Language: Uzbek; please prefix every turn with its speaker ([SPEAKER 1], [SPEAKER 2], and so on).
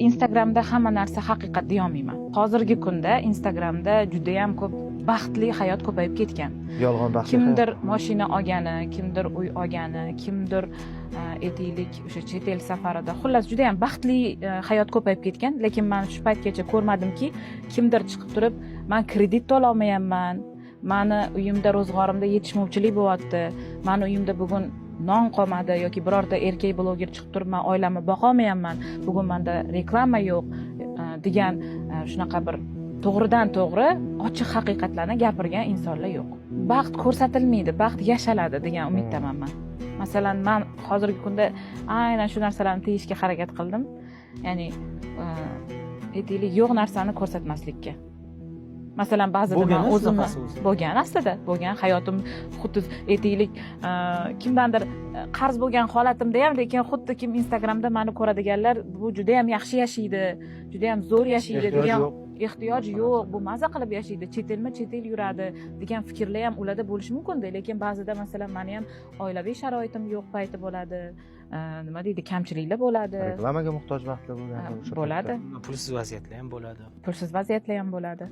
[SPEAKER 1] Instagramda hamma narsa haqiqat deyolmayman. Hozirgi kunda Instagramda juda ham ko'p baxtli hayot ko'payib ketgan.
[SPEAKER 2] Yolg'on baxtli
[SPEAKER 1] Kimdir mashina olgani, kimdir uy olgani, kimdir aytaylik o'sha chet el safarida, xullas juda ham baxtli hayot ko'payib ketgan, lekin men shu paytgacha ko'rmadimki, kimdir chiqib turib, men kredit to'la olmayapman, meni uyimda ro'zg'orimda yetishmovchilik bo'lyapti, meni uyimda bugun non qolmadi yoki birorta erkak bloger chiqib turib, men oilamni boqa olmayapman, bugun menda reklama yo'q degan shunaqa bir to'g'ridan to'g'ri ochiq haqiqatlarni gapirgan insonlar yo'q. Baxt ko'rsatilmaydi, baxt yashaladi degan umiddaman men. Masalan, men hozirgi kunda aynan shu narsalarni tiyishga harakat qildim. Ya'ni aytaylik yo'q narsani ko'rsatmaslikka. Masalan, ba'zida men o'zimni bo'lgan aslida, bo'lgan hayotim xuddi aytaylik kimdandir qarz bo'lgan holatimda ham, lekin xuddi kim Instagramda meni ko'radiganlar bu juda ham yaxshi yashaydi, juda ham zo'r yashaydi degan ehtiyoj yo'q, bu maza qilib yashaydi, chet el yuradi degan fikrlar ham ularda bo'lishi mumkin-da, lekin ba'zida masalan meni ham oilaviy sharoitim yo'q payti bo'ladi, nima deydi, kamchiliklar bo'ladi.
[SPEAKER 2] Reklamaga muhtoj vaqtlar bo'ladi.
[SPEAKER 1] Bo'ladi.
[SPEAKER 3] Pulsiz vaziyatlar ham bo'ladi.
[SPEAKER 1] Pulsiz vaziyatlar ham bo'ladi.